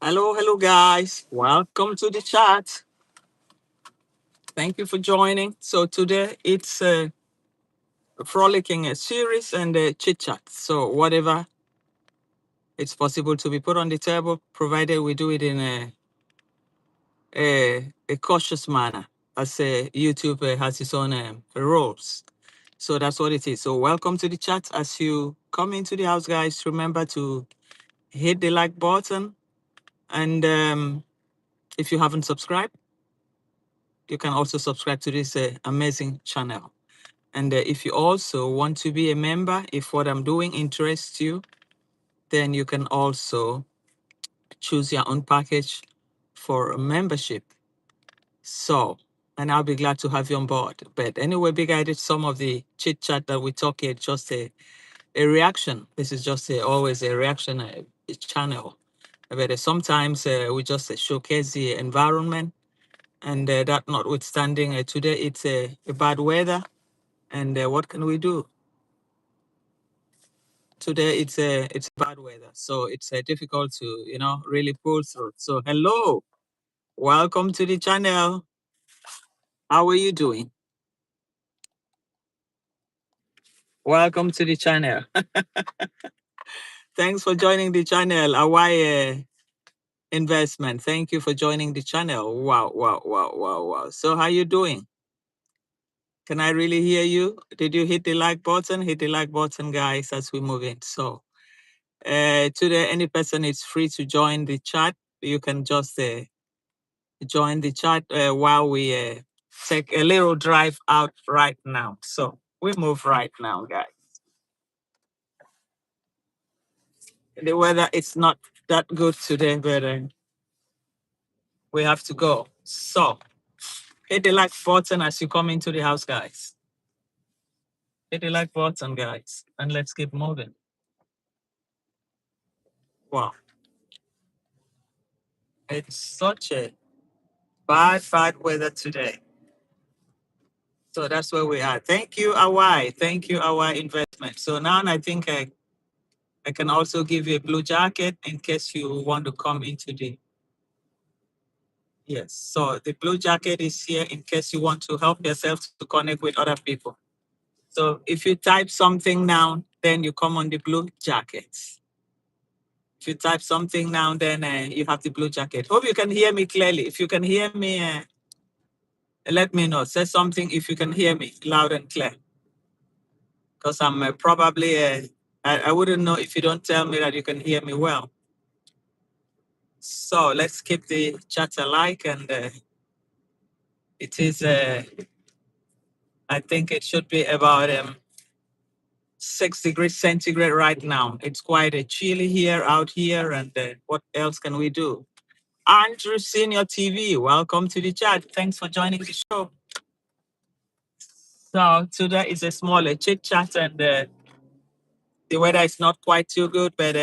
Hello, guys. Welcome to the chat. Thank you for joining. So today it's Frolicking a series and a Chitchat. So whatever it's possible to be put on the table, provided we do it in a cautious manner, as YouTube has its own rules. So that's what it is. So welcome to the chat. As you come into the house, guys, remember to hit the like button. And if you haven't subscribed, you can also subscribe to this amazing channel. And if you also want to be a member, if what I'm doing interests you, then you can also choose your own package for a membership. So, and I'll be glad to have you on board. But anyway, big idea, some of the chit chat that we talk here, just a reaction. This is just always a reaction channel. But sometimes we just showcase the environment. And that notwithstanding, today it's a bad weather. And what can we do? Today it's bad weather, so it's difficult to really pull through. So hello, welcome to the channel. How are you doing? Welcome to the channel. Thanks for joining the channel. Hawaii investment. Thank you for joining the channel. Wow. So how you doing? Can I really hear you? Did you hit the like button? Hit the like button, guys, as we move in. So today, any person is free to join the chat. You can just join the chat while we take a little drive out right now. So we move right now, guys. The weather is not that good today, but we have to go. So hit the like button as you come into the house, guys. Hit the like button, guys, and let's keep moving. Wow, it's such a bad weather today. So that's where we are. Thank you, Hawaii. Thank you, Hawaii Investment. So now I think I can also give you a blue jacket in case you want to come into the. Yes. So the blue jacket is here in case you want to help yourself to connect with other people. So if you type something now, then you come on the blue jacket. If you type something now, then you have the blue jacket. Hope you can hear me clearly. If you can hear me, let me know. Say something if you can hear me loud and clear. Because I'm probably, I wouldn't know if you don't tell me that you can hear me well. So let's keep the chat alike, and it is, I think it should be about 6 degrees centigrade right now. It's quite a chilly here, out here, and what else can we do? Andrew Senior TV, welcome to the chat. Thanks for joining the show. So today is a smaller chit chat, and the weather is not quite too good, but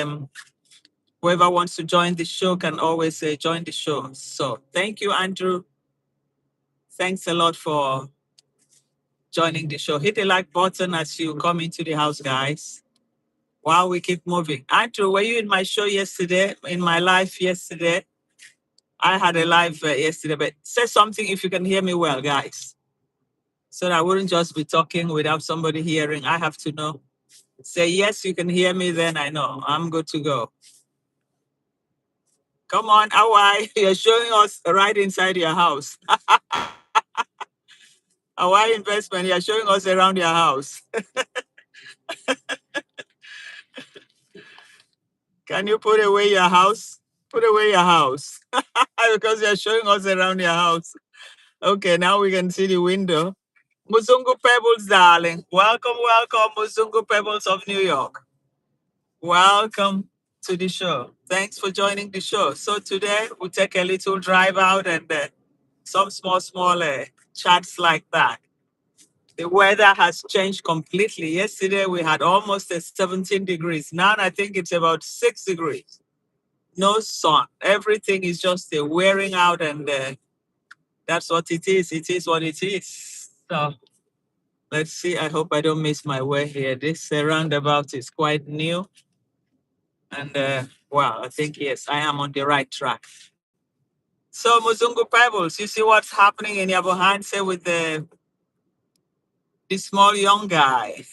whoever wants to join the show can always join the show. So thank you, Andrew. Thanks a lot for joining the show. Hit the like button as you come into the house, guys, while we keep moving. Andrew, were you in my show yesterday, in my live yesterday? I had a live yesterday, but say something if you can hear me well, guys, so that I wouldn't just be talking without somebody hearing. I have to know. Say yes, you can hear me, then I know I'm good to go. Come on, Hawaii, you're showing us right inside your house. Hawaii Investment, you're showing us around your house. Can you put away your house? Put away your house. Because you're showing us around your house. Okay, now we can see the window. Muzungu Pebbles, darling. Welcome, Muzungu Pebbles of New York. Welcome to the show. Thanks for joining the show. So today we take a little drive out and some small chats like that. The weather has changed completely. Yesterday we had almost a 17 degrees. Now I think it's about 6 degrees. No sun. Everything is just wearing out, and that's what it is. It is what it is. So let's see. I hope I don't miss my way here. This roundabout is quite new. And well, I think yes, I am on the right track. So Muzungu Pebbles, you see what's happening in your behind say with the small young guy,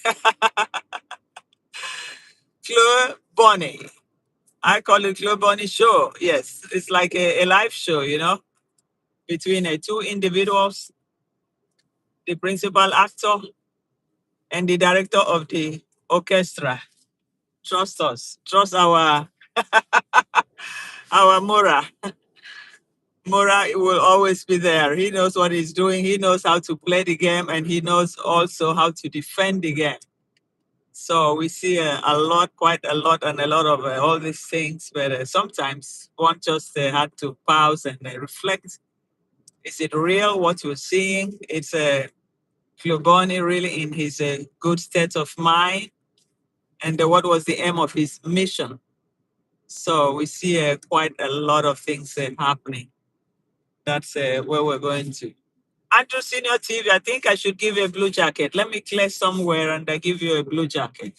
Chloe Bonnie. I call it Chloe Bonnie show. Yes, it's like a live show, between two individuals, the principal actor and the director of the orchestra. Trust us. Trust our Mora. Mora will always be there. He knows what he's doing. He knows how to play the game, and he knows also how to defend the game. So we see a lot, quite a lot, and a lot of all these things. But sometimes one just had to pause and reflect. Is it real what you're seeing? It's Kluboni really in his good state of mind, and what was the aim of his mission? So we see quite a lot of things happening. That's where we're going to. Andrew Senior TV, I think I should give you a blue jacket. Let me clear somewhere and I give you a blue jacket.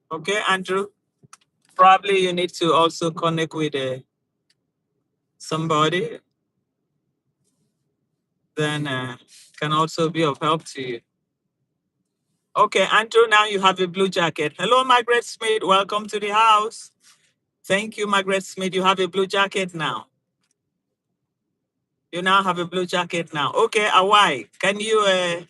Okay, Andrew? Probably you need to also connect with somebody, then can also be of help to you. Okay, Andrew, now you have a blue jacket. Hello, Margaret Smith. Welcome to the house. Thank you, Margaret Smith. You have a blue jacket now. You now have a blue jacket now. Okay, Awai, can you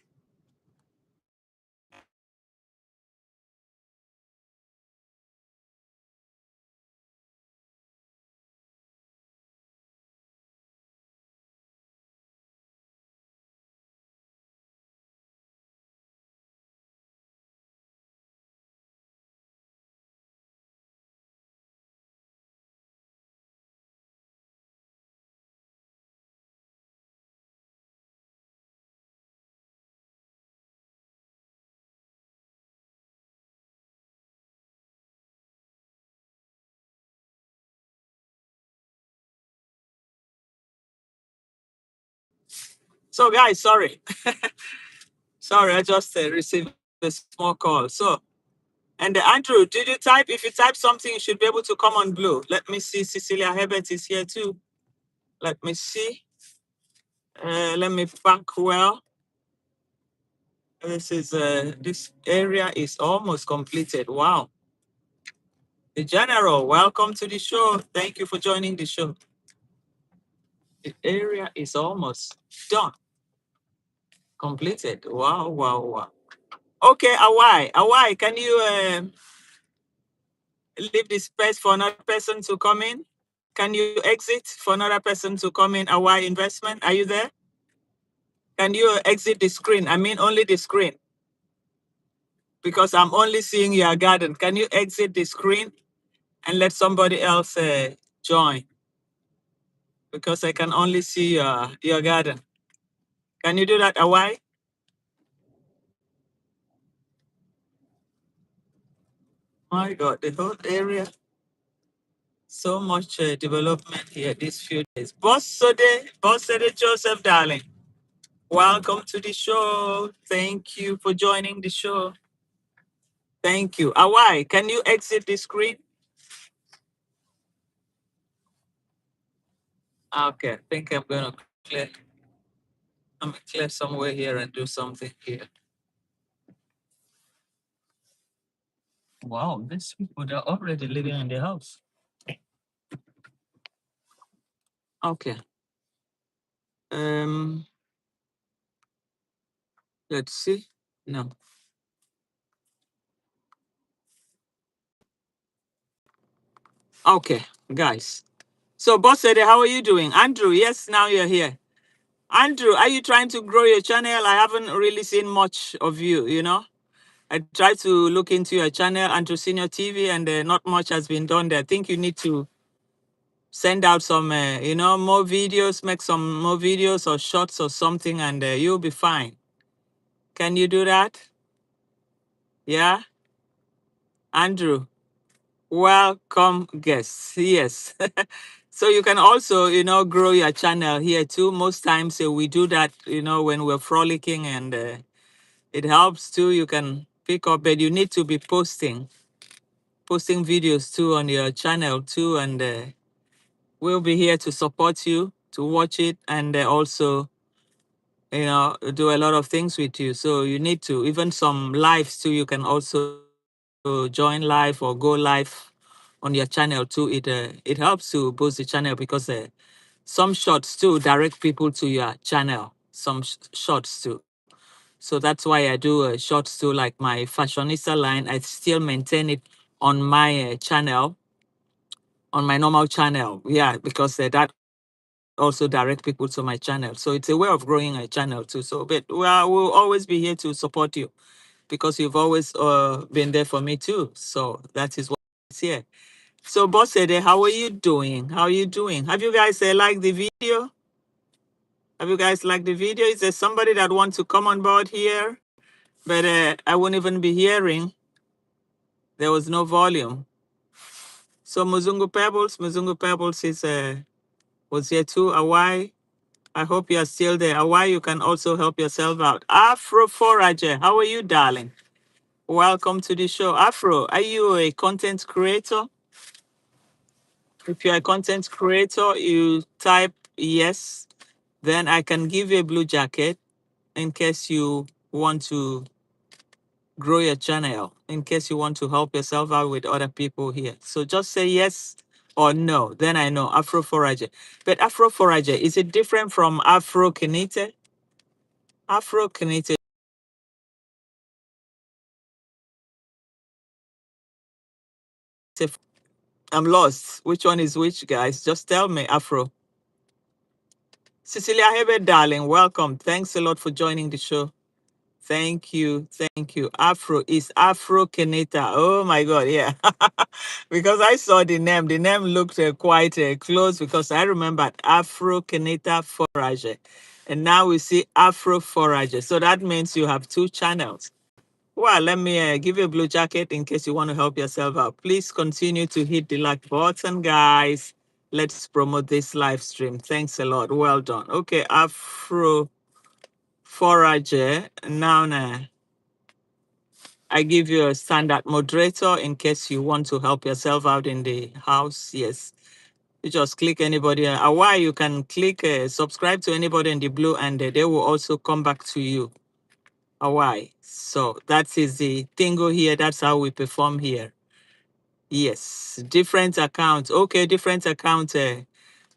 so guys, sorry. Sorry, I just received a small call. So, and Andrew, did you type? If you type something, you should be able to come on blue. Let me see. Cecilia Herbert is here too. Let me see. Let me pack well. This area is almost completed. Wow. The General, welcome to the show. Thank you for joining the show. The area is almost done. Completed. Wow, wow, wow. Okay, Awai, can you leave the space for another person to come in? Can you exit for another person to come in? Awai Investment, are you there? Can you exit the screen? I mean, only the screen. Because I'm only seeing your garden. Can you exit the screen and let somebody else join? Because I can only see your garden. Can you do that, Awai? My God, the whole area. So much development here these few days. Boss Sode Joseph, darling. Welcome to the show. Thank you for joining the show. Thank you. Awai, can you exit the screen? Okay, I think I'm gonna clear. I'm gonna clear somewhere here and do something here. Wow, these people they're already living in the house. Okay. Um, let's see. No. Okay, guys. So Boss said, how are you doing? Andrew, yes, now you're here. Andrew, are you trying to grow your channel? I haven't really seen much of you. I tried to look into your channel, Andrew Senior TV, and not much has been done there. I think you need to send out some, more videos, make some more videos or shots or something, and you'll be fine. Can you do that? Yeah? Andrew, welcome guests. Yes. So you can also, grow your channel here too. Most times we do that, when we're frolicking and it helps too. You can pick up, but you need to be posting. posting videos too on your channel too, and we'll be here to support you, to watch it, and also, do a lot of things with you. So you need to, even some lives too, you can also join live or go live on your channel too. It helps to boost the channel because some shots too direct people to your channel, some shots too. So that's why I do shots too, like my fashionista line. I still maintain it on my channel, on my normal channel. Yeah, because that also direct people to my channel. So it's a way of growing a channel too. So, but we'll always be here to support you because you've always been there for me too. So that is what is here. So, Boss Ede, how are you doing? How are you doing? Have you guys liked the video? Have you guys liked the video? Is there somebody that wants to come on board here? But I won't even be hearing. There was no volume. So Muzungu Pebbles is was here too. Awai, I hope you are still there. Awai, you can also help yourself out. Afro Forager, how are you, darling? Welcome to the show. Afro, are you a content creator? If you're a content creator, you type yes. Then I can give you a blue jacket in case you want to grow your channel, in case you want to help yourself out with other people here. So just say yes or no. Then I know Afro Forager. But Afro Forager, is it different from Afro Kinite? Afro Kinite. I'm lost. Which one is which, guys? Just tell me, Afro. Cecilia Hebe, darling, welcome. Thanks a lot for joining the show. Thank you. Thank you. Afro is Afro Keneta. Oh my God. Yeah. Because I saw the name. The name looked quite close because I remembered Afro Keneta Forager. And now we see Afro Forager. So that means you have two channels. Well, let me give you a blue jacket in case you want to help yourself out. Please continue to hit the like button, guys. Let's promote this live stream. Thanks a lot. Well done. Okay, Afro Forager. Now, I give you a standard moderator in case you want to help yourself out in the house. Yes. You just click anybody. Why you can click subscribe to anybody in the blue and they will also come back to you. Why? So that is the tingo here. That's how we perform here. Yes. Different account. Okay, different account.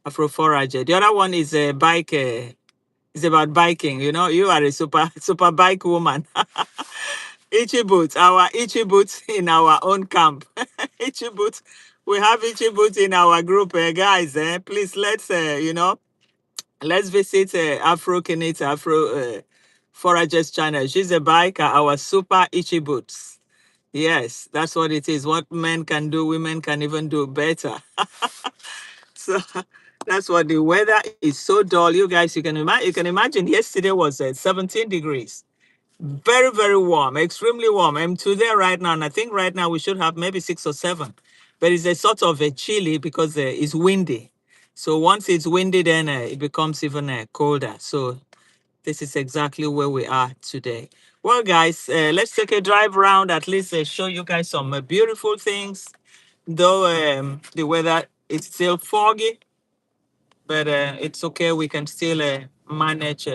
Afro Forager. The other one is a bike. It's about biking. You are a super bike woman. Ichi boots, our Ichi boots in our own camp. Ichi boots, we have Ichi boots in our group, guys. Please let's visit Afro Kinita, Afro Forager's channel. She's a biker, our super Ichi boots. Yes, that's what it is. What men can do, women can even do better. So that's what the weather is so dull. You guys, you can imagine yesterday was 17 degrees. Very, very warm, extremely warm. I'm today right now, and I think right now we should have maybe 6 or 7. But it's a sort of a chilly because it's windy. So once it's windy, then it becomes even colder. So this is exactly where we are today. Well, guys, let's take a drive around, at least show you guys some beautiful things. Though the weather is still foggy, but it's okay. We can still manage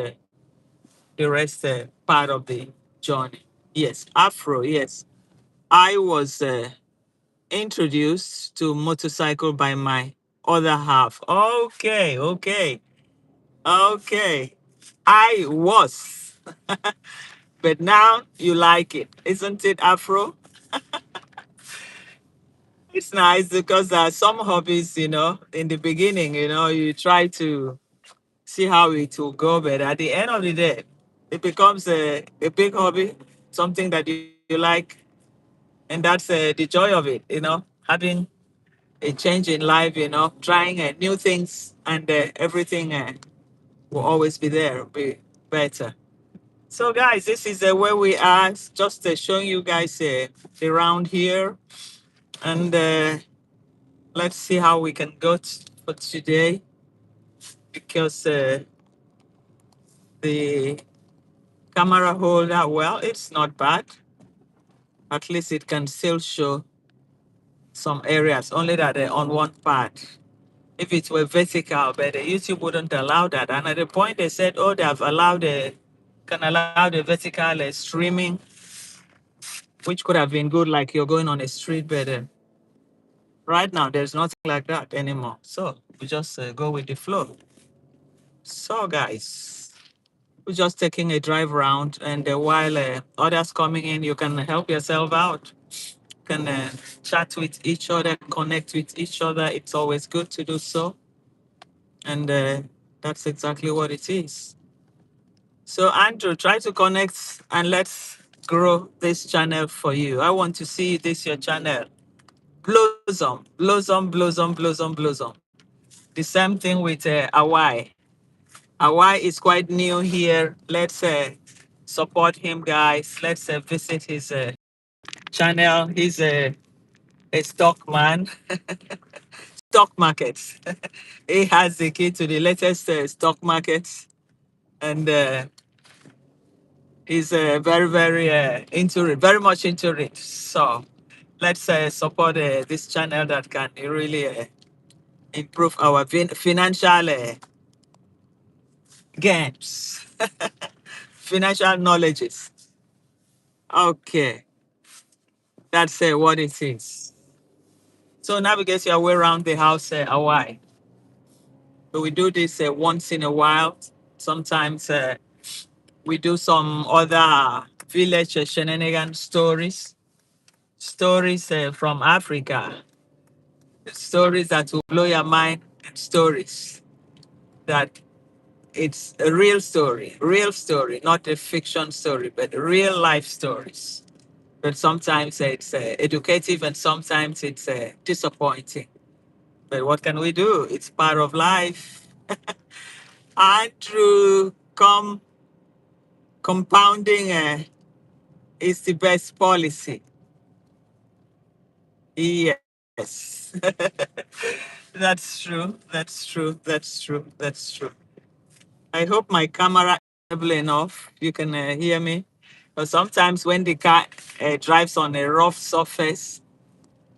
the rest part of the journey. Yes, Afro, yes. I was introduced to motorcycle by my other half. Okay, okay, okay. I was. But now you like it, isn't it, Afro? It's nice because some hobbies, in the beginning, you try to see how it will go, but at the end of the day, it becomes a big hobby, something that you like, and that's the joy of it, having a change in life, trying new things, and everything will always be there, be better. So, guys, this is where we are, just showing you guys around here, and let's see how we can go for today, because the camera holder, well, it's not bad. At least it can still show some areas, only that they're on one part. If it were vertical, but the YouTube wouldn't allow that. And at the point they said, oh, they have allowed can allow the vertical streaming, which could have been good, like you're going on a street, but right now there's nothing like that anymore. So we just go with the flow. So guys, we're just taking a drive around, and while others coming in, you can help yourself out. You can chat with each other, connect with each other. It's always good to do so, and that's exactly what it is. So Andrew, try to connect and let's grow this channel for you. I want to see this your channel blossom, blossom, blossom, blossom, blossom. The same thing with Awai. Awai is quite new here. Let's support him, guys. Let's visit his channel. He's a stock man, stock markets. He has the key to the latest stock markets, and he's very, very into it, very much into it. So let's support this channel that can really improve our financial gains, financial knowledges. Okay, that's what it is. So navigate your way around the house, Hawaii. So we do this once in a while. Sometimes we do some other village shenanigan stories, stories from Africa, stories that will blow your mind, and stories that it's a real story, not a fiction story, but real life stories. But sometimes it's educative and sometimes it's disappointing. But what can we do? It's part of life. Andrew, compounding is the best policy. Yes. That's true. That's true. That's true. That's true. I hope my camera is stable enough. You can hear me. But sometimes when the car drives on a rough surface,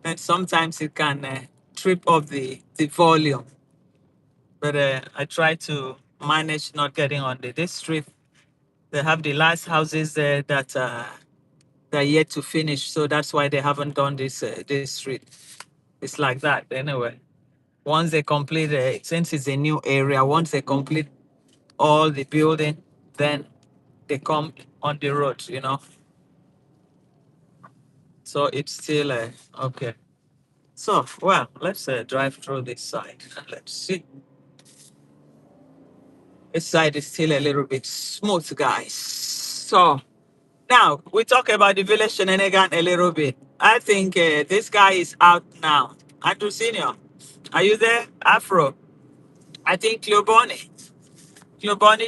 then sometimes it can trip up the volume. But I try to manage not getting on this street. They have the last houses there that they're yet to finish, so that's why they haven't done this street. It's like that anyway. Once they complete, since it's a new area, once they complete all the building, then they come on the road, So it's still okay. So, well, let's drive through this side and let's see. This side is still a little bit smooth, guys. So now we talk about the village shenanigan a little bit. I think this guy is out now. Andrew Senior, are you there? Afro. I think Cleoboni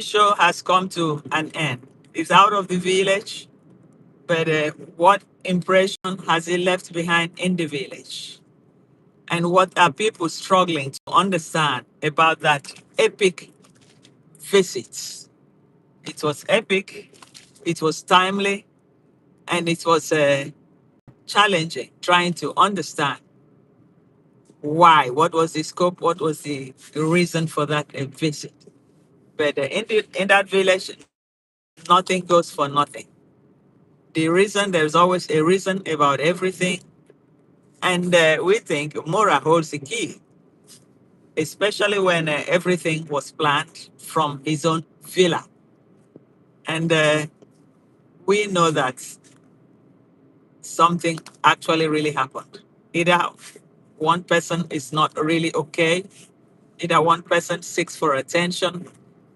show has come to an end. He's out of the village, but what impression has he left behind in the village? And what are people struggling to understand about that epic visit? It was epic, it was timely, and it was challenging trying to understand why, what was the scope, what was the reason for that visit. But in that village, nothing goes for nothing. The reason, there's always a reason about everything. And we think Mora holds the key, especially when everything was planned from his own villa. And we know that something actually really happened. Either one person is not really okay, either one person seeks for attention,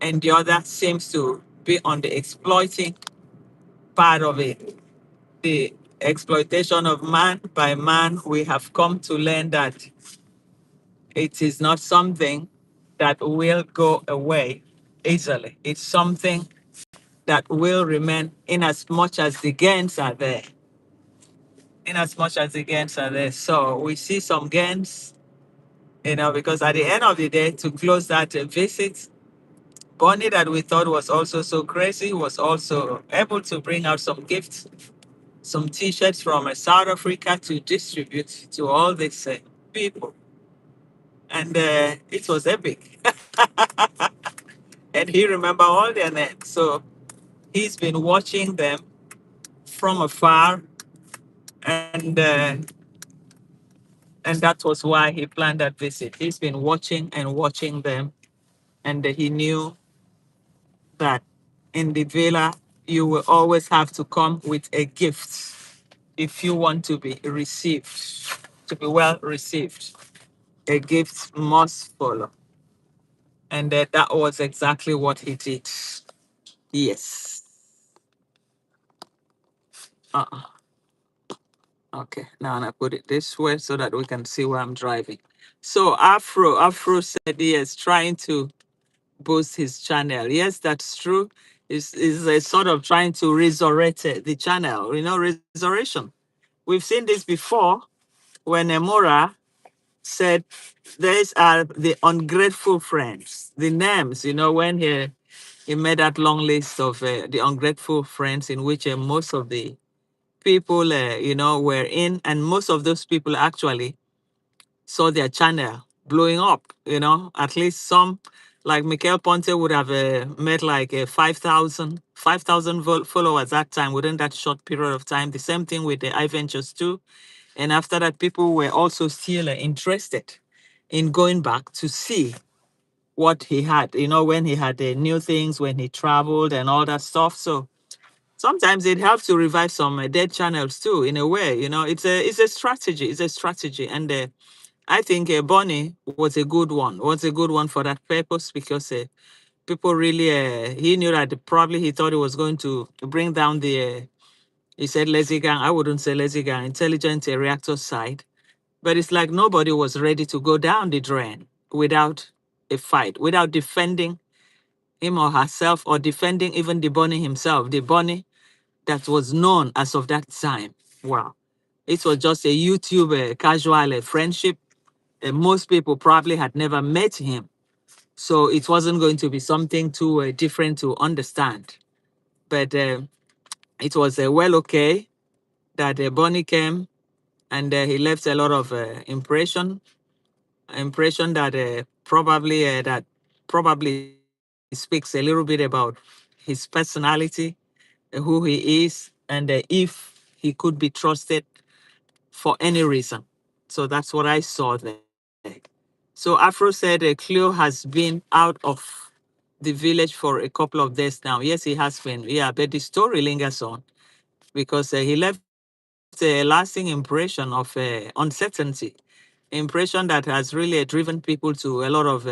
and the other seems to be on the exploiting part of it. The exploitation of man by man, we have come to learn that it is not something that will go away easily. It's something that will remain in as much as the gains are there. In as much as the gains are there. So we see some gains, because at the end of the day, to close that visit, Bonnie, that we thought was also so crazy, was also able to bring out some gifts some T-shirts from South Africa to distribute to all these people, and it was epic. And he remember all their names, so he's been watching them from afar, and and that was why he planned that visit. He's been watching and watching them, and he knew that in the villa you will always have to come with a gift if you want to be received, to be well received. A gift must follow, and that was exactly what he did. Yes. Uh-uh. Okay, now I put it this way so that we can see where I'm driving. So Afro said yes, trying to boost his channel. Yes, that's true. Is a sort of trying to resurrect the channel. Resurrection. We've seen this before when Emora said these are the ungrateful friends. The names, when he made that long list of the ungrateful friends in which most of the people, were in, and most of those people actually saw their channel blowing up. At least some, like Michael Ponte, would have met like 5,000 followers that time within that short period of time. The same thing with the iVentures too. And after that, people were also still interested in going back to see what he had, when he had new things, when he traveled and all that stuff. So sometimes it helps to revive some dead channels too, in a way. It's a strategy. It's a strategy, and I think Bonnie was a good one. Was a good one for that purpose because people really he knew that probably he thought he was going to bring down the. He said lazy gang. I wouldn't say lazy gang. Intelligent reactor side, but it's like nobody was ready to go down the drain without a fight, without defending him or herself, or defending even the Bonnie himself. The Bonnie that was known as of that time. Wow. It was just a YouTube casual friendship. Most people probably had never met him. So it wasn't going to be something too different to understand. But it was well okay that Bonnie came, and he left a lot of impression that probably speaks a little bit about his personality, who he is, and if he could be trusted for any reason. So that's what I saw there. So Afro said Cleo has been out of the village for a couple of days now. Yes, he has been. Yeah, but the story lingers on because he left a lasting impression of uncertainty, impression that has really driven people to a lot of,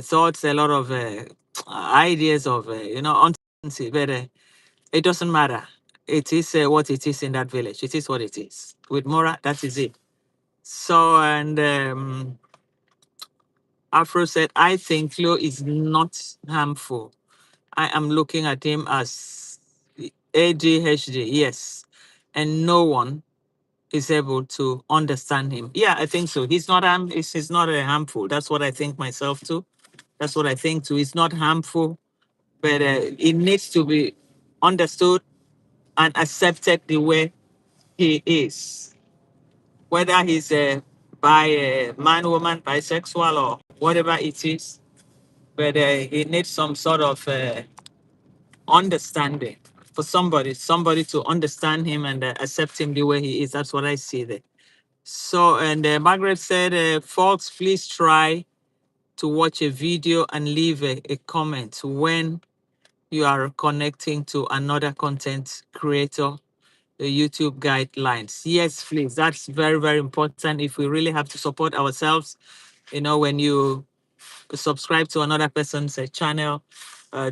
thoughts, a lot of ideas of, uncertainty. But it doesn't matter. It is what it is in that village. It is what it is. With Mora, that is it. So, and Afro said, I think Cleo is not harmful. I am looking at him as ADHD, yes. And no one is able to understand him. Yeah, I think so. He's not harmful. That's what I think myself too. That's what I think too. It's not harmful, but it needs to be understood and accepted the way he is. Whether he's by man, woman, bisexual, or whatever it is, but he needs some sort of understanding for somebody to understand him and accept him the way he is. That's what I see there. So, and Margaret said, folks, please try to watch a video and leave a comment when you are connecting to another content creator, the YouTube guidelines. Yes, please. That's very, very important. If we really have to support ourselves, when you subscribe to another person's channel,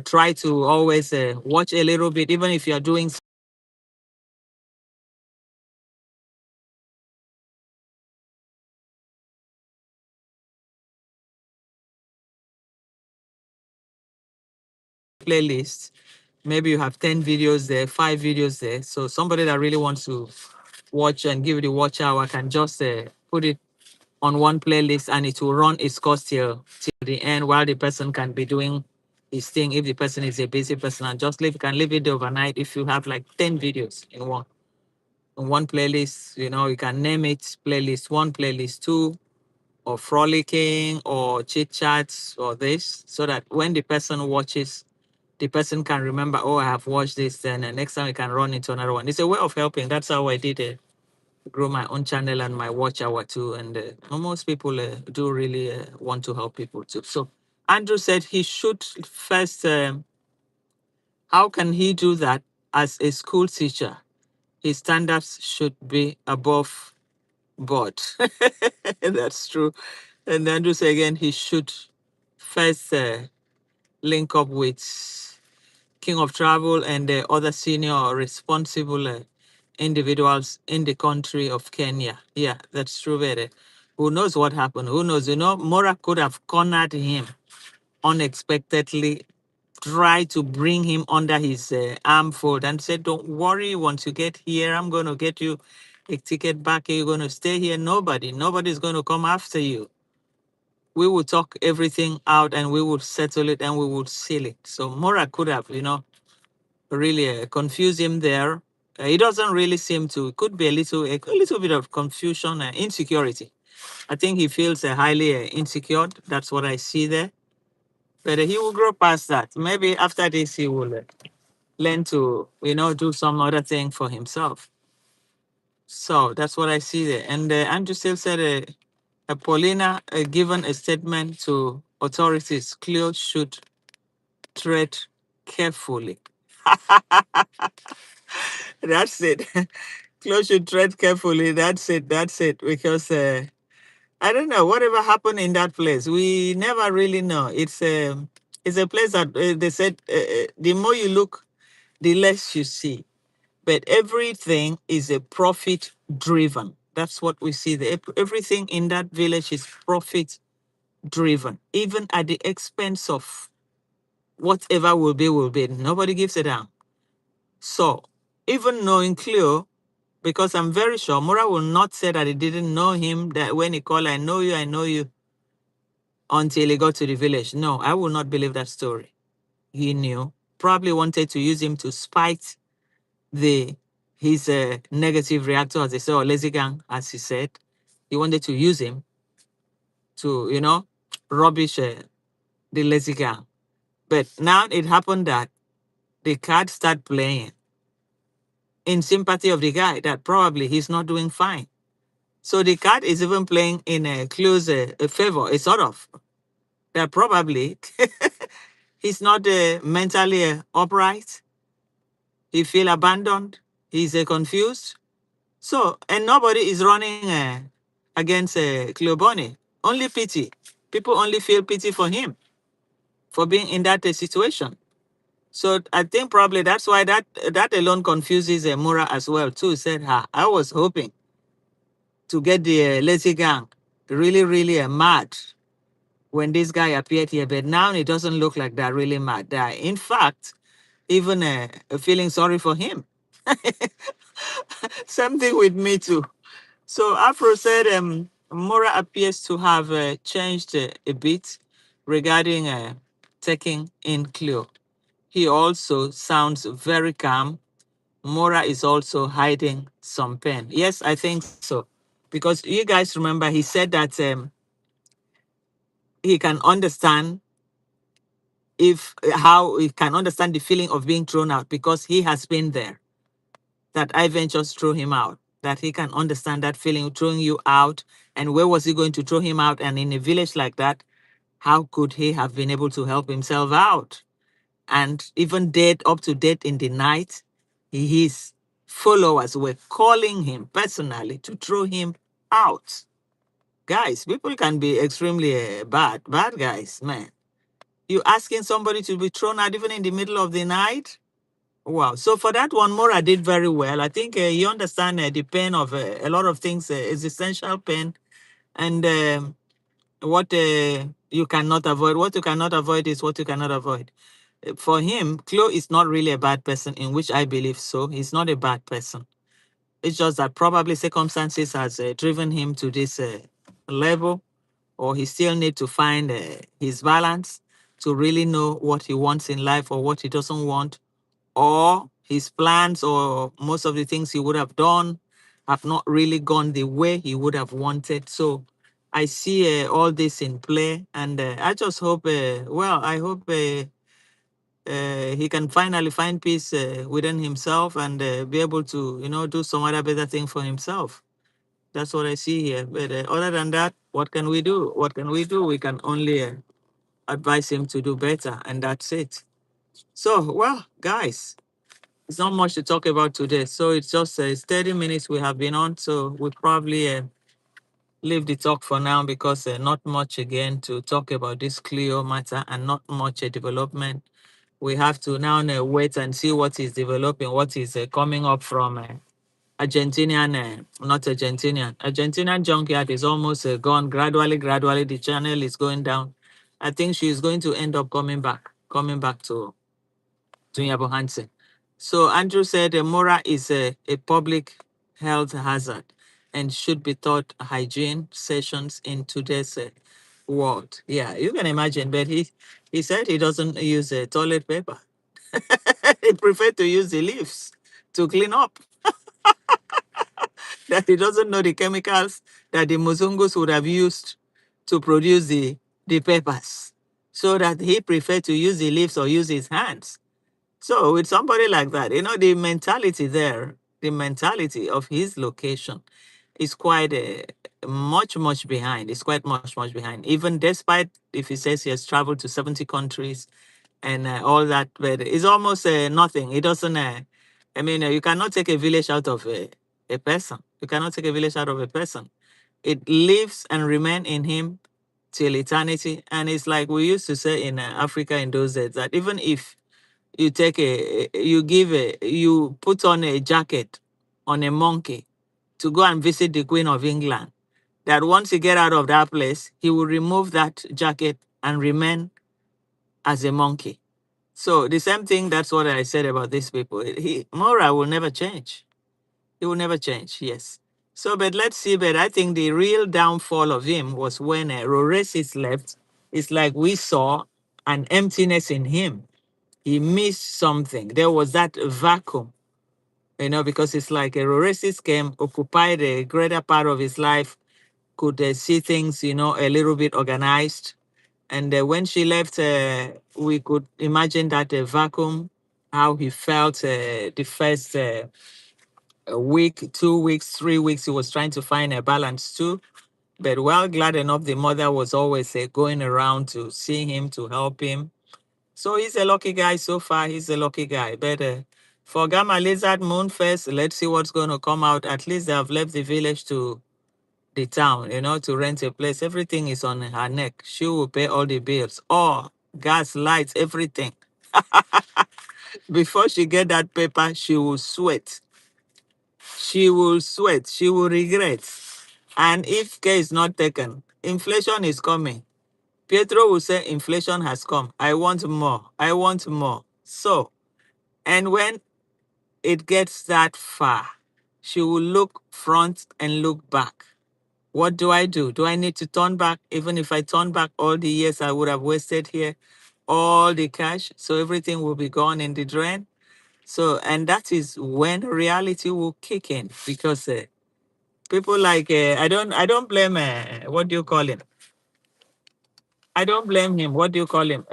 try to always watch a little bit, even if you're doing playlist. Maybe you have 10 videos there, 5 videos there. So somebody that really wants to watch and give it a watch hour can just put it on one playlist, and it will run its course till the end while the person can be doing his thing if the person is a busy person, and just leave, you can leave it there overnight. If you have like 10 videos in one playlist, you can name it playlist one, playlist two, or Frolicking, or Chitchats, or this, so that when the person watches, the person can remember, oh, I have watched this, then next time we can run into another one. It's a way of helping. That's how I did it. Grow my own channel and my watch hour too. And most people do really want to help people too. So Andrew said he should first, how can he do that as a school teacher? His standards should be above board. That's true. And Andrew said again, he should first link up with King of Travel and the other senior or responsible individuals in the country of Kenya. Yeah, that's true. Very. Who knows what happened? Who knows? Mora could have cornered him unexpectedly, tried to bring him under his armfold and said, don't worry, once you get here, I'm going to get you a ticket back. You're going to stay here. Nobody's going to come after you. We will talk everything out and we will settle it and we will seal it. So Mora could have, really confuse him there. He doesn't really seem to. It could be a little bit of confusion and insecurity. I think he feels highly insecure. That's what I see there. But he will grow past that. Maybe after this, he will learn to, do some other thing for himself. So that's what I see there. And Andrew still said, Paulina given a statement to authorities. Cleo should tread carefully. That's it. Close should tread carefully. That's it. That's it. Because I don't know whatever happened in that place. We never really know. It's a place that they said the more you look, the less you see. But everything is a profit driven. That's what we see there. Everything in that village is profit driven, even at the expense of whatever will be, will be. Nobody gives a damn. So even knowing Cleo, because I'm very sure Mura will not say that he didn't know him, that when he called, I know you, until he got to the village. No, I will not believe that story. He knew, probably wanted to use him to spite the his negative reactor, as they say, or lazy gang, as he said. He wanted to use him to, rubbish the lazy gang. But now it happened that the card start playing in sympathy of the guy, that probably he's not doing fine. So the card is even playing in a close favor, a sort of, that probably he's not mentally upright. He feel abandoned. He's confused. So, and nobody is running against Cleoboni. Only pity. People only feel pity for him for being in that situation. So I think probably that's why that alone confuses Mura as well too. Said, I was hoping to get the lazy gang really, really mad when this guy appeared here, but now it doesn't look like they're really mad. They're, in fact, even feeling sorry for him. Same thing with me too. So Afro said Mora appears to have changed a bit regarding taking in Cleo. He also sounds very calm. Mora is also hiding some pain. Yes, I think so. Because you guys remember he said that he can understand if how he can understand the feeling of being thrown out because he has been there. That Ivan just threw him out. That he can understand that feeling of throwing you out. And where was he going to throw him out? And in a village like that, how could he have been able to help himself out? And even dead up to dead in the night, his followers were calling him personally to throw him out. Guys, people can be extremely bad guys, man. You asking somebody to be thrown out even in the middle of the night? Wow. So for that one, Mora did very well. I think you understand the pain of a lot of things, existential pain, and what you cannot avoid. What you cannot avoid is what you cannot avoid. For him, Chloe is not really a bad person, in which I believe so. He's not a bad person. It's just that probably circumstances has driven him to this level, or he still need to find his balance. to really know what he wants in life or what he doesn't want, or his plans or most of the things he would have done have not really gone the way he would have wanted. So I see all this in play, and I just hope, I hope he can finally find peace within himself and be able to, do some other better thing for himself. That's what I see here. But other than that, what can we do? What can we do? We can only advise him to do better, and that's it. So, well, guys, it's not much to talk about today. So it's just it's 30 minutes we have been on. So we probably leave the talk for now because not much again to talk about this Clio matter and not much development. We have to now wait and see what is developing, what is coming up from not Argentinian junkyard is almost gone. Gradually, the channel is going down. I think she's going to end up coming back to Yabo Hansen. So Andrew said Mora is a public health hazard and should be taught hygiene sessions in today's world. Yeah, you can imagine, but he said he doesn't use toilet paper. He prefer to use the leaves to clean up. That he doesn't know the chemicals that the Muzungus would have used to produce the papers. So that he prefer to use the leaves or use his hands. So with somebody like that, the mentality there, the mentality of his location is quite much behind. It's quite much behind. Even despite if he says he has traveled to 70 countries and all that, but it's almost nothing. It doesn't. You cannot take a village out of a person. You cannot take a village out of a person. It lives and remain in him till eternity. And it's like we used to say in Africa in those days that even if you put on a jacket on a monkey to go and visit the Queen of England, that once you get out of that place, he will remove that jacket and remain as a monkey. So the same thing, that's what I said about these people. Mora will never change. He will never change, yes. So, but let's see, but I think the real downfall of him was when Roresis left. It's like we saw an emptiness in him. He missed something. There was that vacuum, because it's like a Roresis came, occupied a greater part of his life, could see things, a little bit organized. And when she left, we could imagine that vacuum, how he felt the first a week, 2 weeks, 3 weeks. He was trying to find a balance too. But well, glad enough, the mother was always going around to see him, to help him. So he's a lucky guy so far. He's a lucky guy. But for Gamma Lizard Moon first, let's see what's going to come out. At least they have left the village to the town, to rent a place. Everything is on her neck. She will pay all the bills, all gas, lights, everything. Before she get that paper, she will sweat. She will sweat. She will regret. And if care is not taken, inflation is coming. Pietro will say, inflation has come. I want more. I want more. So, and when it gets that far, she will look front and look back. What do I do? Do I need to turn back? Even if I turn back all the years I would have wasted here, all the cash, so everything will be gone in the drain. So, and that is when reality will kick in because people like I don't blame what do you call him? I don't blame him. What do you call him?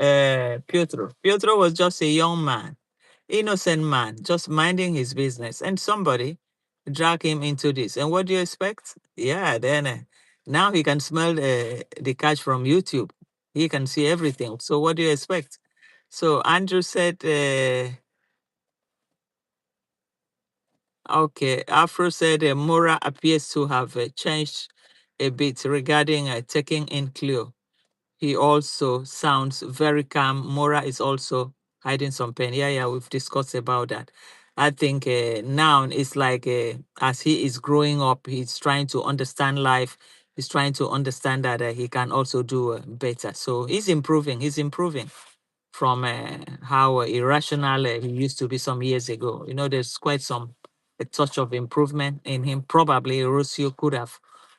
Pietro. Pietro was just a young man, innocent man, just minding his business, and somebody drag him into this. And what do you expect? Yeah, then now he can smell the catch from YouTube. He can see everything. So what do you expect? So Andrew said, okay, Afro said Mora appears to have changed a bit regarding taking in Cleo. He also sounds very calm. Mora is also hiding some pain. Yeah, we've discussed about that. I think now it's like as he is growing up, he's trying to understand life. He's trying to understand that he can also do better. So he's improving. He's improving from how irrational he used to be some years ago. There's quite a touch of improvement in him. Probably Rocio could have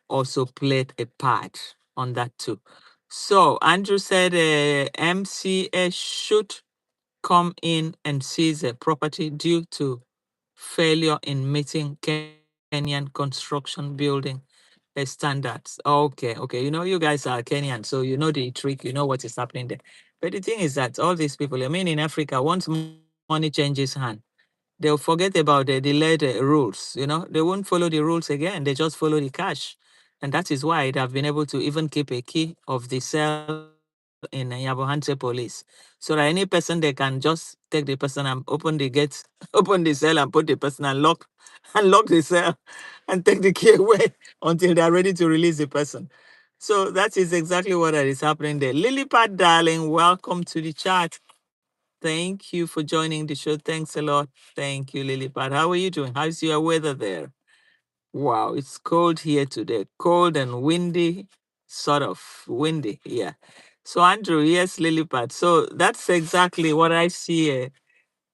also played a part on that too. So Andrew said MCA should come in and seize a property due to failure in meeting Kenyan construction building standards. Okay, okay. You know, you guys are Kenyan, so you know the trick, you know what is happening there. But the thing is that all these people, I mean, in Africa, once money changes hand, they'll forget about the delayed rules. You know, they won't follow the rules again. They just follow the cash. And that is why they have been able to even keep a key of the cell in Yabohante police. So that any person, they can just take the person and open the gate, open the cell and put the person and lock the cell and take the key away until they are ready to release the person. So that is exactly what is happening there. Lilipad, darling, welcome to the chat. Thank you for joining the show. Thanks a lot. Thank you, Lilipad. How are you doing? How's your weather there? Wow, it's cold here today. Cold and windy, sort of windy. Yeah. So Andrew, yes, Lilipad. So that's exactly what I see here.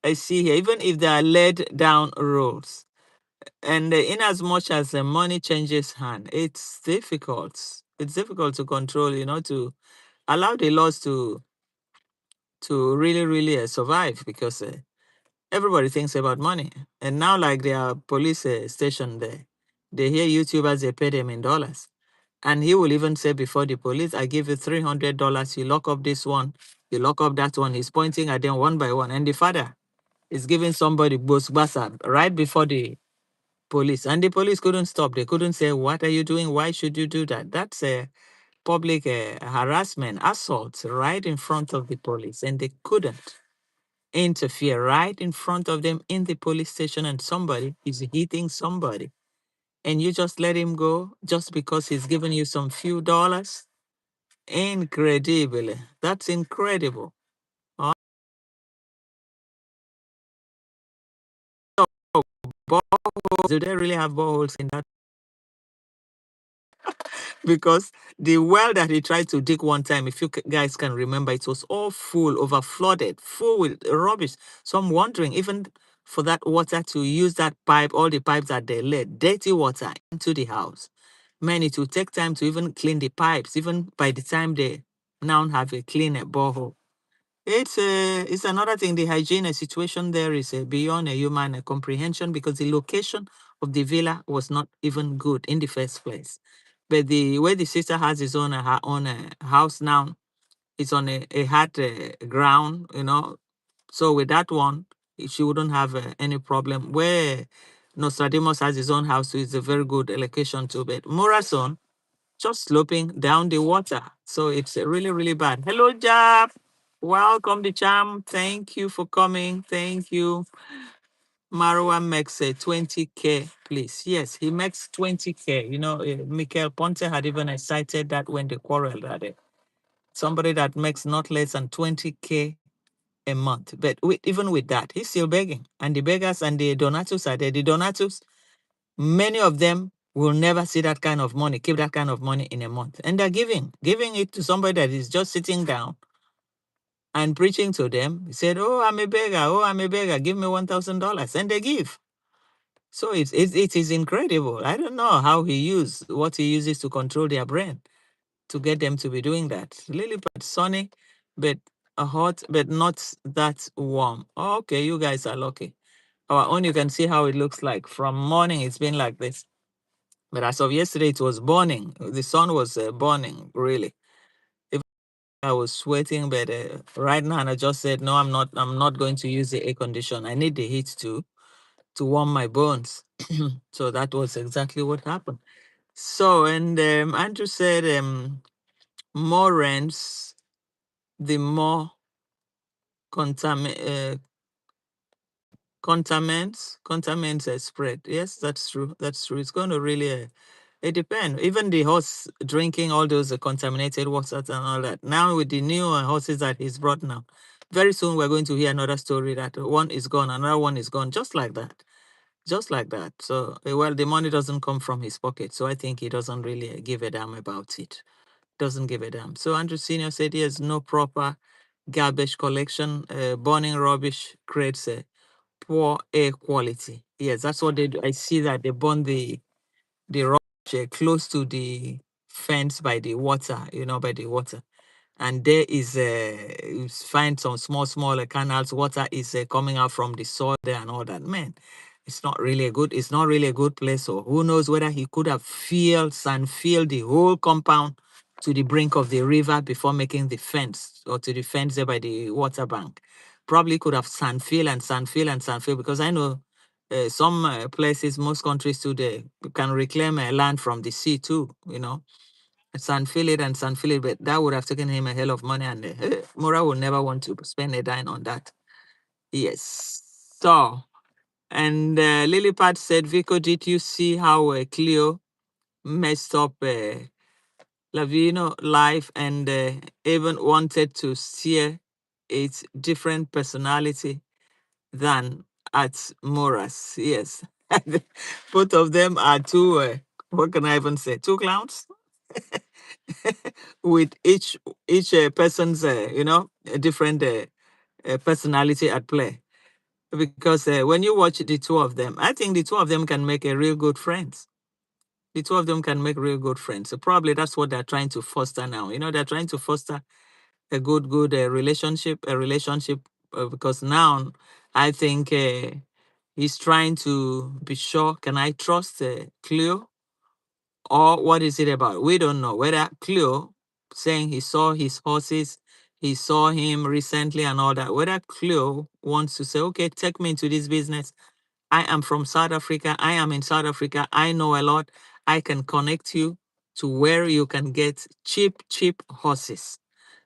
I see here. Even if they are laid down rules, and in as much as the money changes hand, it's difficult. It's difficult to control. You know, to allow the laws to really, really survive because everybody thinks about money. And now, like their police station there, they hear YouTubers, they pay them in dollars. And he will even say before the police, I give you $300, you lock up this one, you lock up that one. He's pointing at them one by one. And the father is giving somebody basa right before the police. And the police couldn't stop. They couldn't say, what are you doing? Why should you do that? That's a public harassment, assault right in front of the police. And they couldn't interfere right in front of them in the police station, and somebody is hitting somebody, and you just let him go just because he's giving you some few dollars. Incredible. That's incredible. Oh, boreholes. Do they really have boreholes in that? Because the well that he tried to dig one time, if you guys can remember, it was all full, over flooded, full with rubbish. So I'm wondering, even for that water to use that pipe, all the pipes that they let, dirty water into the house, man, it will take time to even clean the pipes, even by the time they now have a clean borehole. It's another thing. The hygiene situation there is beyond a human comprehension, because the location of the villa was not even good in the first place. But the way the sister has his own her own house now, it's on a hard ground, you know. So with that one, she wouldn't have any problem. Where Nostradamus has his own house, so it's a very good location to. But Murason just sloping down the water. So it's really, really bad. Hello, Jab. Welcome, the charm. Thank you for coming. Thank you. Marwa makes a 20K, please. Yes, he makes 20K. You know, Michael Ponte had even cited that when they quarreled at it. Somebody that makes not less than 20K a month. But even with that, he's still begging. And the beggars and the donatus are there. The donatus, many of them will never see that kind of money, keep that kind of money in a month. And they're giving it to somebody that is just sitting down and preaching to them. He said, oh, I'm a beggar. Oh, I'm a beggar. Give me $1,000. And they give. So it is incredible. I don't know how what he uses to control their brain to get them to be doing that. Lilliput, sunny, but hot, but not that warm. Oh, okay, you guys are lucky. Our own, you can see how it looks like. From morning, it's been like this. But as of yesterday, it was burning. The sun was burning, really. Even I was sweating, but right now, I just said, no, I'm not. I'm not going to use the air condition. I need the heat to warm my bones. So that was exactly what happened. So, and Andrew said, more rents, the more contaminants contaminants spread. Yes, that's true. That's true. It's going to really it depends. Even the horse drinking all those contaminated waters and all that. Now with the new horses that he's brought now, very soon we're going to hear another story that one is gone, another one is gone, just like that. Just like that. So, well, the money doesn't come from his pocket. So I think he doesn't really give a damn about it. Doesn't give a damn. So Andrew Sr. said he has no proper garbage collection. Burning rubbish creates a poor air quality. Yes, that's what they do. I see that they burn the rubbish close to the fence by the water, by the water. And there is you find some small canals. Water is coming out from the soil there and all that. Man, it's not really a good place. So who knows whether he could have filled the whole compound to the brink of the river before making the fence, or to the fence there by the water bank. Probably could have sand fill because I know some places, most countries today, can reclaim land from the sea too, sand fill it, but that would have taken him a hell of money, and Mura will never want to spend a dime on that. Yes. So, and Lilipad said, Vico, did you see how Cleo messed up Lavino life and even wanted to steer its different personality than at Mora's? Yes. Both of them are two, what can I even say, two clowns? With each person's, a different personality at play. Because when you watch the two of them, I think the two of them can make a real good friends. The two of them can make real good friends. So probably that's what they're trying to foster now. They're trying to foster a good relationship, because now I think he's trying to be sure, can I trust Cleo, or what is it about? We don't know whether Cleo saying he saw his horses, he saw him recently and all that, whether Cleo wants to say, okay, take me into this business. I am from South Africa. I am in South Africa. I know a lot. I can connect you to where you can get cheap horses.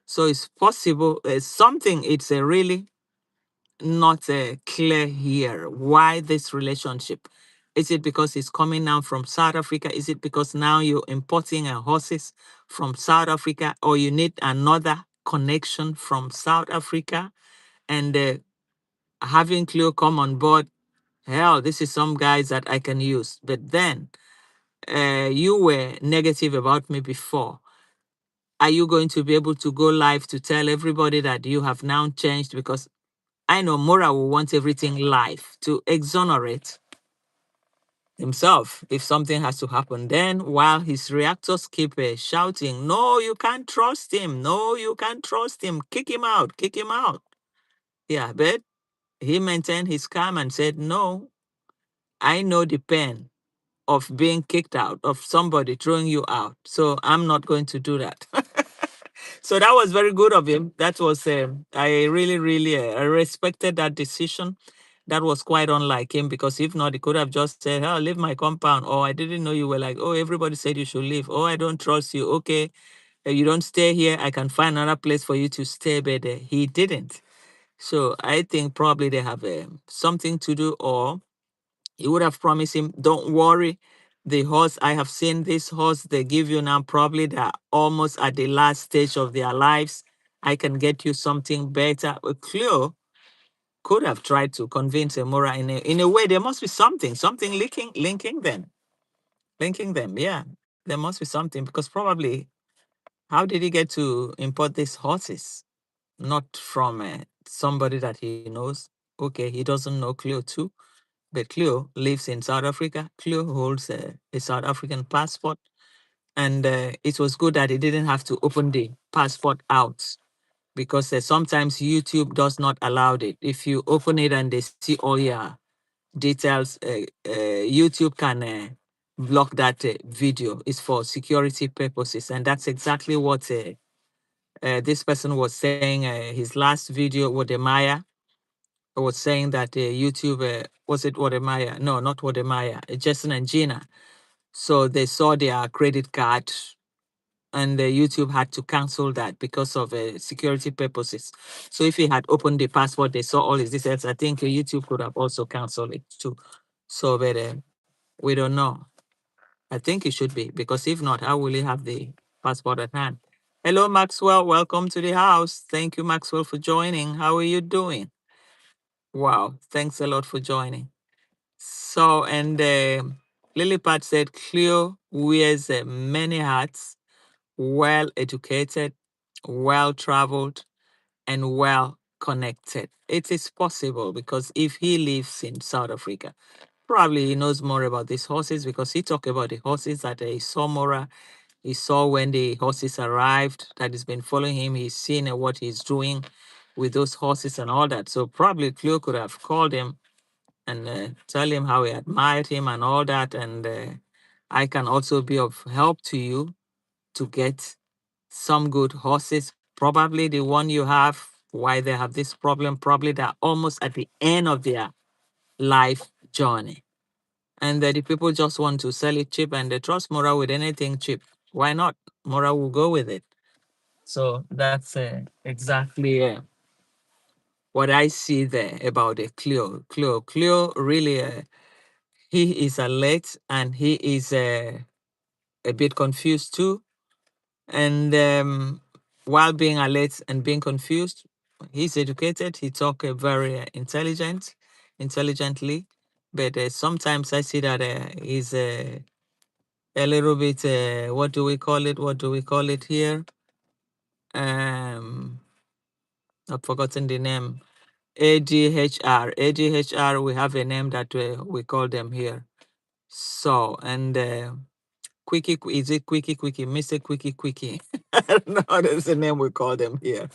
So it's possible. It's a really not clear here. Why this relationship? Is it because he's coming now from South Africa? Is it because now you're importing horses from South Africa, or you need another connection from South Africa? And having Cleo come on board, hell, this is some guys that I can use. But then you were negative about me before. Are you going to be able to go live to tell everybody that you have now changed? Because I know Mora will want everything live to exonerate himself if something has to happen. Then, while his reactors keep shouting, no, you can't trust him. No, you can't trust him. Kick him out. Kick him out. Yeah, but he maintained his calm and said, no, I know the pain of being kicked out, of somebody throwing you out. So I'm not going to do that. So that was very good of him. That was, I really I respected that decision. That was quite unlike him, because if not, he could have just said, oh, leave my compound. Oh, I didn't know you were like, oh, everybody said you should leave. Oh, I don't trust you. Okay, you don't stay here. I can find another place for you to stay. But he didn't. So I think probably they have something to do, or he would have promised him, don't worry, the horse, I have seen this horse they give you now, probably they're almost at the last stage of their lives. I can get you something better. But Cleo could have tried to convince Emora in a way. There must be something linking them. Yeah, there must be something, because probably, how did he get to import these horses? Not from somebody that he knows. Okay, he doesn't know Cleo too. But Cleo lives in South Africa. Cleo holds a South African passport. And it was good that he didn't have to open the passport out, because sometimes YouTube does not allow it. If you open it and they see all your details, YouTube can block that video. It's for security purposes. And that's exactly what this person was saying. His last video with the Maya was saying that YouTube, was it Wademaya? No, not Wademaya, Jason and Gina. So they saw their credit card, and YouTube had to cancel that because of security purposes. So if he had opened the passport, they saw all his details, I think YouTube could have also canceled it too. So, but we don't know. I think it should be, because if not, how will he have the passport at hand? Hello, Maxwell. Welcome to the house. Thank you, Maxwell, for joining. How are you doing? Wow, thanks a lot for joining. So, and Lilipad said, Cleo wears many hats, well educated, well traveled, and well connected. It is possible, because if he lives in South Africa, probably he knows more about these horses, because he talked about the horses that he saw Mora He saw when the horses arrived that he's been following him. He's seen what he's doing with those horses and all that. So probably Cleo could have called him and tell him how he admired him and all that. And I can also be of help to you to get some good horses. Probably the one you have, why they have this problem, probably they're almost at the end of their life journey. And the people just want to sell it cheap and they trust Mora with anything cheap. Why not? Mora will go with it. So that's exactly what I see there about the Cleo. Cleo really, he is alert and he is a bit confused too. And while being alert and being confused, he's educated. He talk very intelligently. But sometimes I see that he's a little bit, what do we call it? What do we call it here? I've forgotten the name. ADHR. ADHR, we have a name that we call them here. So, and Quickie, is it Quickie? Mr. Quickie. I don't know, that's the name we call them here.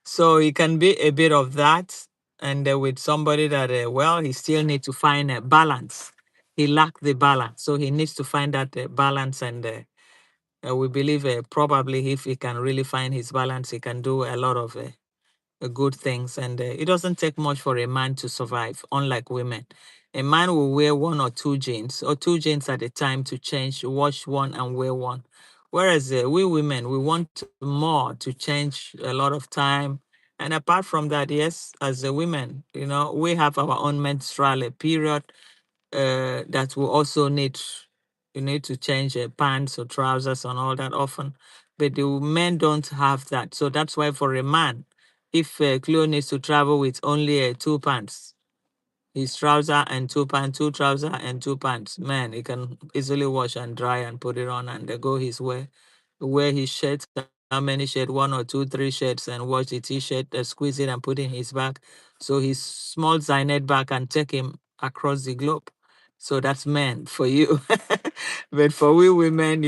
So it can be a bit of that. And with somebody that, well, he still needs to find a balance. He lacked the balance. So he needs to find that balance. And we believe probably if he can really find his balance, he can do a lot of good things. And it doesn't take much for a man to survive, unlike women. A man will wear one or two jeans at a time to change, wash one and wear one. Whereas we women, we want more to change a lot of time. And apart from that, yes, as a women, we have our own menstrual period that will also you need to change pants or trousers and all that often. But the men don't have that. So that's why for a man, if Cleo needs to travel with only two pants, his trouser and two pants, two trouser and two pants, man, he can easily wash and dry and put it on and go his way. Wear his shirts, how many shirts, one or two, three shirts, and wash the t-shirt, squeeze it and put it in his bag. So his small Zynet bag can take him across the globe. So that's men for you. But for we women,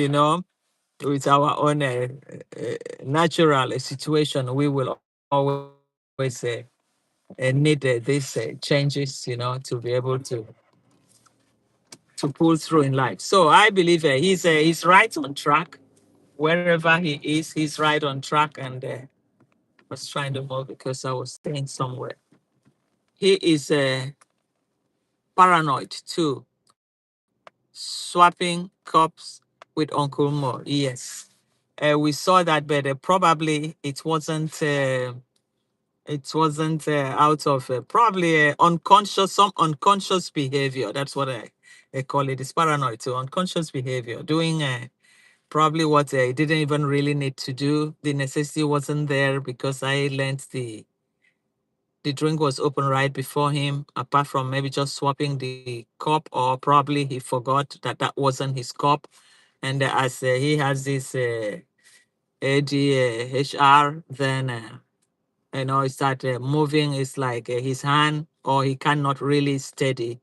with our own natural situation, we will always need these changes, to be able to pull through in life. So I believe he's right on track. Wherever he is, he's right on track. And I was trying to move because I was staying somewhere. He is paranoid too, swapping cups with Uncle Mo. Yes. We saw that, but probably it wasn't out of probably unconscious, some unconscious behavior. That's what I call it. It's paranoid, so unconscious behavior, doing probably what I didn't even really need to do. The necessity wasn't there because I learned the drink was open right before him, apart from maybe just swapping the cup, or probably he forgot that that wasn't his cup. And as he has this ADHR, then it start moving. It's like his hand, or he cannot really steady.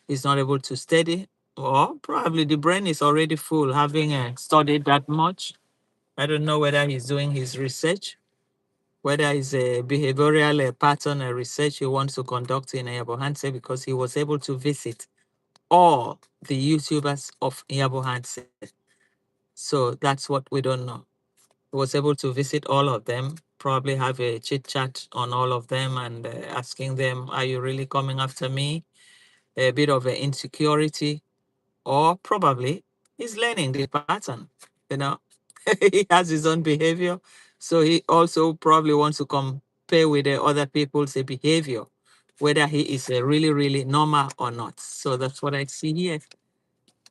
He's not able to steady, or probably the brain is already full, having studied that much. I don't know whether he's doing his research, whether it's a behavioral pattern research he wants to conduct in Yabo, because he was able to visit all the YouTubers of Yabo. So that's what we don't know. He was able to visit all of them, probably have a chit chat on all of them and asking them, are you really coming after me? A bit of insecurity, or probably he's learning the pattern, you know. He has his own behavior. So he also probably wants to compare with the other people's behavior, whether he is really, really normal or not. So that's what I see here.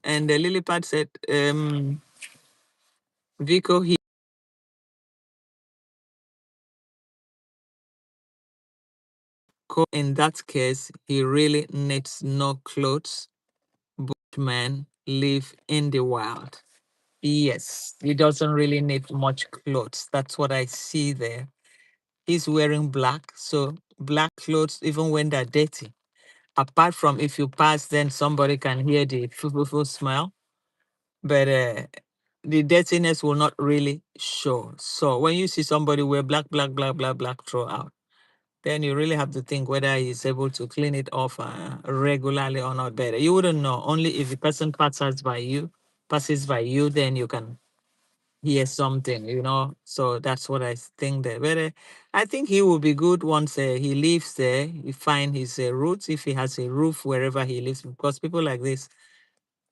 And Lilipad said, Vico, in that case, he really needs no clothes. Bushmen live in the wild. Yes, he doesn't really need much clothes. That's what I see there. He's wearing black, so black clothes, even when they're dirty. Apart from if you pass, then somebody can hear the fufu smell. But the dirtiness will not really show. So when you see somebody wear black, black, black, black, black throughout, then you really have to think whether he's able to clean it off regularly or not better. You wouldn't know. Only if the person passes by you, then you can hear something, So that's what I think there. But I think he will be good once he lives there. He find his roots, if he has a roof wherever he lives. Because people like this,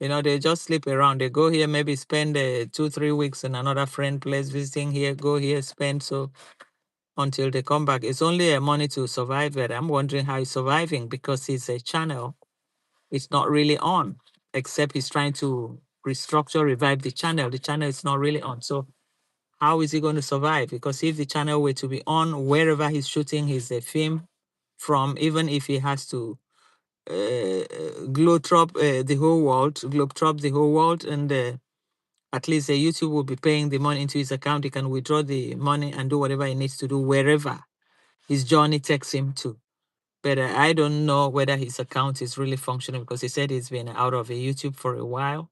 they just sleep around. They go here, maybe spend 2-3 weeks in another friend place, visiting here, go here, spend. So until they come back, it's only money to survive. But I'm wondering how he's surviving because his channel is not really on, except he's trying to restructure, revive the channel. The channel is not really on. So how is he going to survive? Because if the channel were to be on wherever he's shooting his film from, even if he has to globetrot the whole world, and at least YouTube will be paying the money into his account. He can withdraw the money and do whatever he needs to do wherever his journey takes him to. But I don't know whether his account is really functioning because he said he's been out of YouTube for a while.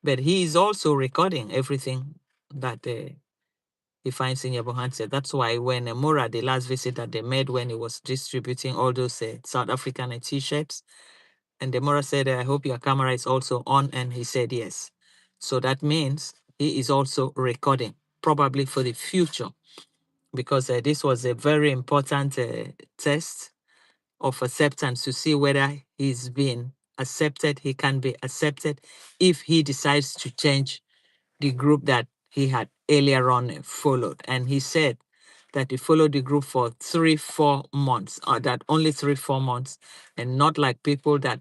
But he is also recording everything that he finds in Yabo said. That's why when Mura, the last visit that they made when he was distributing all those South African T-shirts, and Demora said, I hope your camera is also on. And he said, yes. So that means he is also recording, probably for the future, because this was a very important test of acceptance to see whether he's been accepted. He can be accepted if he decides to change the group that he had earlier on followed. And he said that he followed the group for 3-4 months, or that only 3-4 months, and not like people that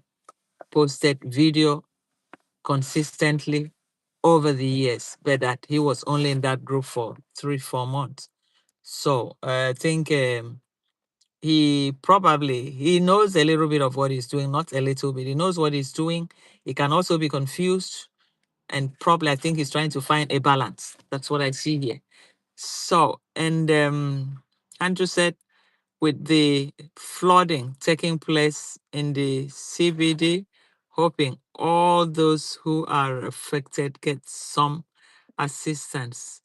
posted video consistently over the years, but that he was only in that group for 3-4 months. So I think he knows a little bit of what he's doing, not a little bit. He knows what he's doing. He can also be confused, and probably I think he's trying to find a balance. That's what I see here. So, and Andrew said, with the flooding taking place in the CBD, hoping all those who are affected get some assistance.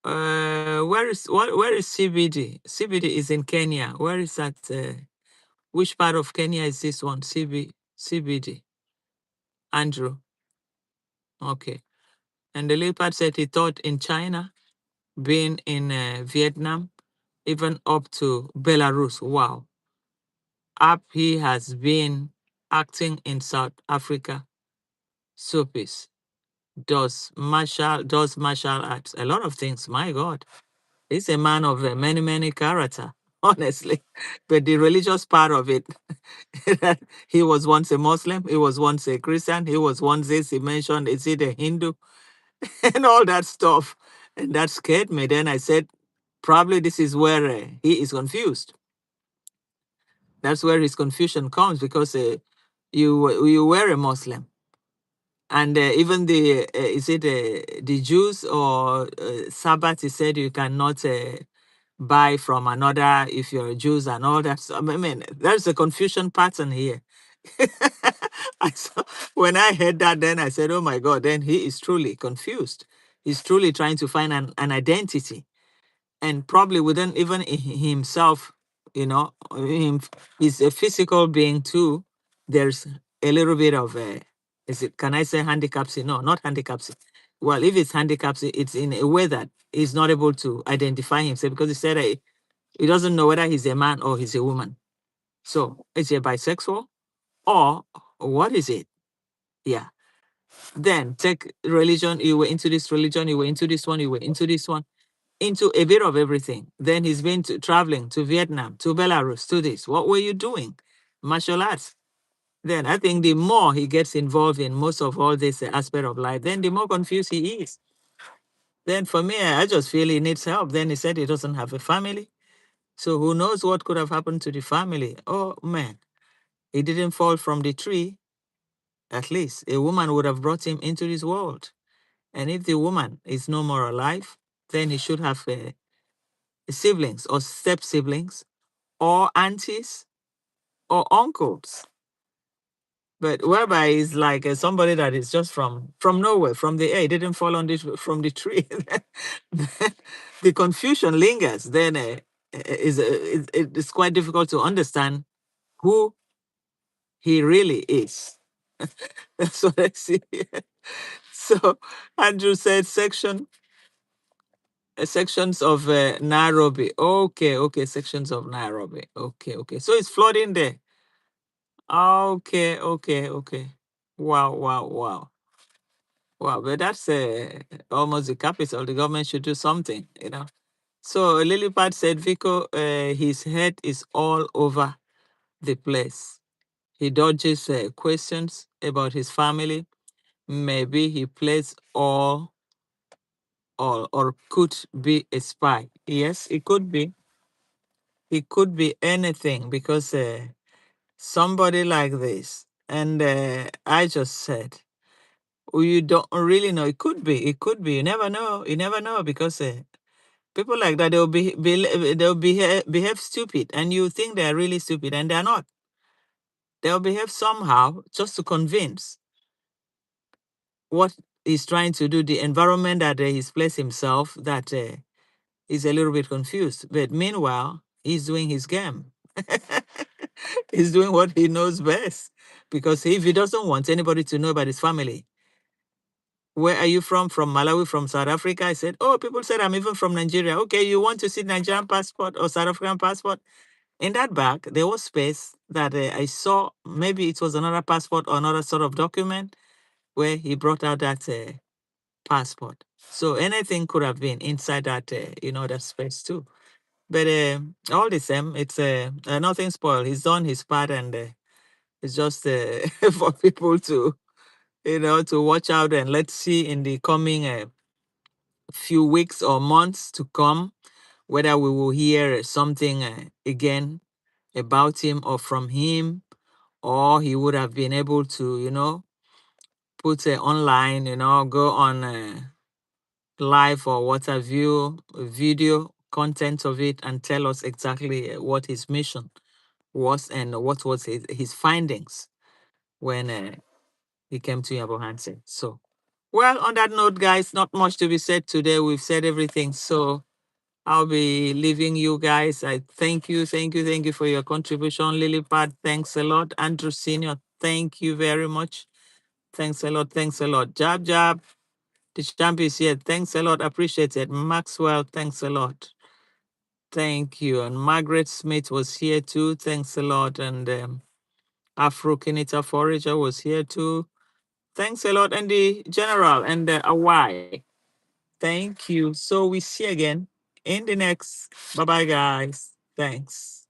Where is CBD? CBD is in Kenya. Where is that? Which part of Kenya is this one? CBD. Andrew. Okay. And the leopard said he thought in China, being in Vietnam, even up to Belarus. Wow. Up he has been acting in South Africa. Soapis. Does martial arts. A lot of things. My God. He's a man of many, many character, honestly. But the religious part of it, he was once a Muslim, he was once a Christian, he was once this, he mentioned, is it a Hindu? And all that stuff. And that scared me. Then I said, probably this is where he is confused. That's where his confusion comes, because you were a Muslim, and even the Jews or Sabbath, he said you cannot buy from another if you're a Jews and all that. So, I mean, there's a confusion pattern here. When I heard that, then I said, oh my God, then he is truly confused. He's truly trying to find an identity, and probably within even himself, he's a physical being too. There's a little bit of can I say handicaps? No, not handicaps. Well, if it's handicaps, it's in a way that he's not able to identify himself, because he said he doesn't know whether he's a man or he's a woman. So is he bisexual, or what is it? Yeah. Then take religion. You were into this religion, you were into this one, you were into this one, into a bit of everything. Then he's been traveling to Vietnam, to Belarus, to this. What were you doing? Martial arts. Then I think the more he gets involved in most of all this aspect of life, then the more confused he is. Then for me, I just feel he needs help. Then he said he doesn't have a family. So who knows what could have happened to the family? Oh man, he didn't fall from the tree. At least a woman would have brought him into this world. And if the woman is no more alive, then he should have siblings or step siblings or aunties or uncles. But whereby is like somebody that is just from nowhere, from the air, he didn't fall on this from the tree. The confusion lingers. Then it's quite difficult to understand who he really is. That's what I see. So Andrew said sections of Nairobi. Okay, okay, sections of Nairobi. Okay, okay. So it's flooding there. Okay, okay, okay. Wow, wow, wow. Wow, but that's almost the capital. The government should do something, you know. So Lilipad said, Vico, his head is all over the place. He dodges questions about his family. Maybe he plays all or could be a spy. Yes, it could be. It could be anything because somebody like this. And I just said, you don't really know. It could be. It could be. You never know. You never know because people like that they'll behave stupid, and you think they're really stupid, and they're not. They'll behave somehow just to convince what he's trying to do, the environment that he's placed himself, that he's a little bit confused. But meanwhile, he's doing his game. He's doing what he knows best. Because if he doesn't want anybody to know about his family, where are you from? From Malawi, from South Africa? I said, oh, people said I'm even from Nigeria. Okay, you want to see Nigerian passport or South African passport? In that bag, there was space that I saw. Maybe it was another passport or another sort of document where he brought out that passport. So anything could have been inside that, that space too. But all the same, it's nothing spoiled. He's done his part, and it's just for people to, to watch out, and let's see in the coming few weeks or months to come whether we will hear something again about him or from him, or he would have been able to, put online, go on live or what have you, video content of it, and tell us exactly what his mission was and what was his findings when he came to Yabo Hansen. So, well, on that note, guys, not much to be said today. We've said everything. So I'll be leaving you guys. I thank you, thank you for your contribution. Lilipad, thanks a lot. Andrew Senior, thank you very much. Thanks a lot, thanks a lot. Jab Jab, the champ is here. Thanks a lot, appreciate it. Maxwell, thanks a lot. Thank you. And Margaret Smith was here too. Thanks a lot. And Afro Kinita Forager was here too. Thanks a lot. And the General and the Awai. Thank you. So we see again in the next. Bye bye, guys. Thanks.